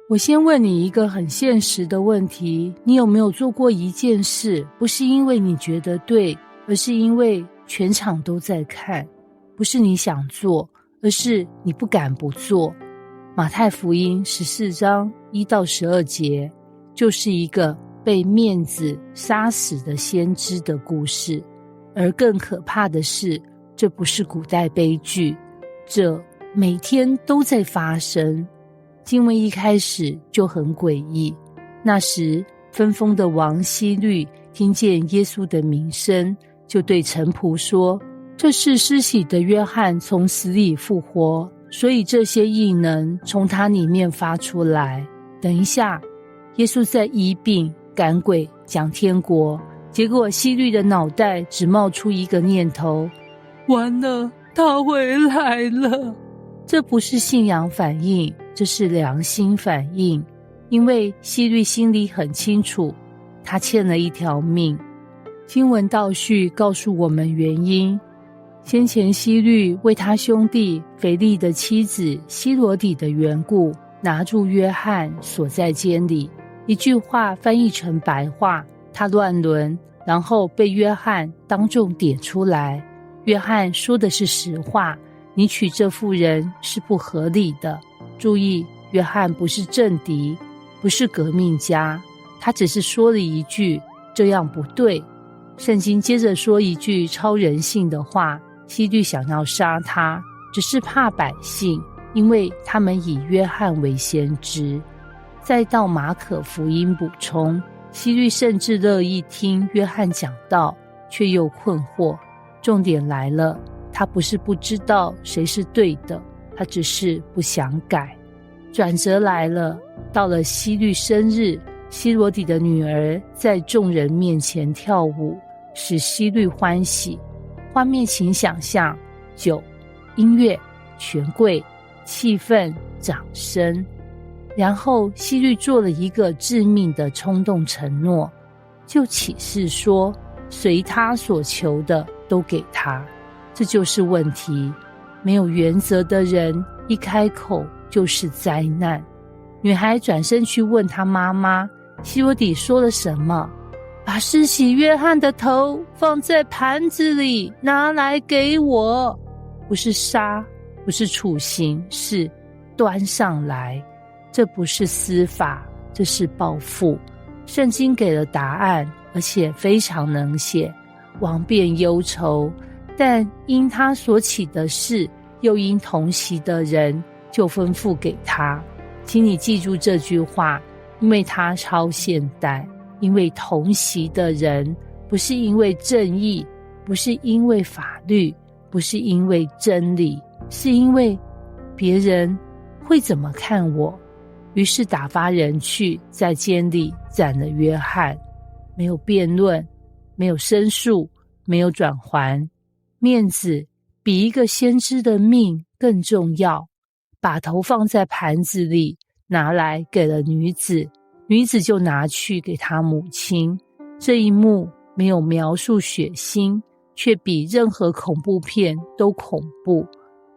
我先问你一个很现实的问题，你有没有做过一件事，不是因为你觉得对，而是因为全场都在看，不是你想做，而是你不敢不做？马太福音14章1到12节，就是一个被面子杀死的先知的故事。而更可怕的是，这不是古代悲剧，这每天都在发生。经文一开始就很诡异。那时分封的王希律听见耶稣的名声，就对臣仆说，这是施洗的约翰从死里复活，所以这些异能从他里面发出来。等一下，耶稣在医病、赶鬼、讲天国，结果希律的脑袋只冒出一个念头，完了，他回来了。这不是信仰反应，这是良心反应。因为希律心里很清楚，他欠了一条命。经文倒叙告诉我们原因。先前希律为他兄弟腓力的妻子希罗底的缘故，拿住约翰锁在监里。一句话翻译成白话，他乱伦，然后被约翰当众点出来。约翰说的是实话，你娶这妇人是不合理的。注意，约翰不是政敌，不是革命家，他只是说了一句这样不对。圣经接着说一句超人性的话，希律想要杀他，只是怕百姓，因为他们以约翰为先知。再到马可福音补充，希律甚至乐意听约翰讲道，却又困惑。重点来了，他不是不知道谁是对的，他只是不想改。转折来了，到了希律生日，希罗底的女儿在众人面前跳舞，使希律欢喜。画面请想象，酒、音乐、权贵、气氛、掌声。然后希律做了一个致命的冲动承诺，就起誓说，随他所求的都给他。这就是问题，没有原则的人一开口就是灾难。女孩转身去问她妈妈，希罗底说了什么？把施洗约翰的头放在盘子里，拿来给我。不是杀，不是处刑，是端上来。这不是司法，这是报复。圣经给了答案，而且非常能写。王便忧愁，但因他所起的事，又因同席的人，就吩咐给他。请你记住这句话，因为它超现代。因为同席的人，不是因为正义，不是因为法律，不是因为真理，是因为别人会怎么看我。于是打发人去，在监里斩了约翰。没有辩论，没有申诉，没有转圜，面子比一个先知的命更重要。把头放在盘子里，拿来给了女子，女子就拿去给她母亲。这一幕没有描述血腥，却比任何恐怖片都恐怖，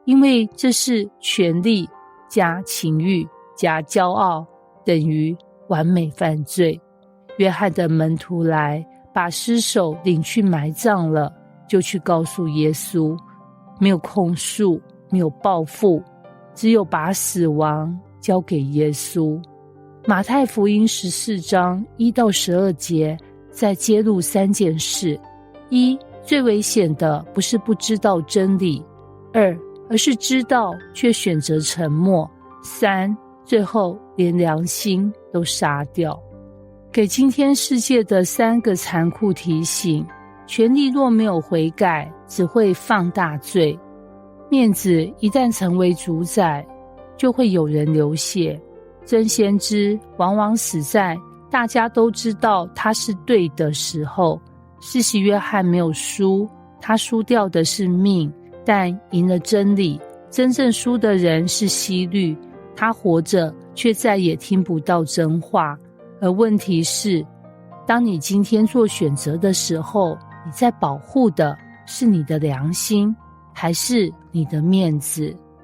因为这是权力加情欲加骄傲等于完美犯罪。约翰的门徒来，把尸首领去埋葬了，就去告诉耶稣。没有控诉，没有报复，只有把死亡交给耶稣。马太福音14章1到12节在揭露3件事：一，最危险的不是不知道真理；二，而是知道却选择沉默；三，最后连良心都杀掉。给今天世界的3个残酷提醒：权力若没有悔改，只会放大罪；面子一旦成为主宰，就会有人流血。真先知往往死在大家都知道他是对的时候。施洗约翰没有输，他输掉的是命，但赢了真理。真正输的人是希律，他活着却再也听不到真话。而问题是，当你今天做选择的时候，你在保护的是你的良心，还是你的面子？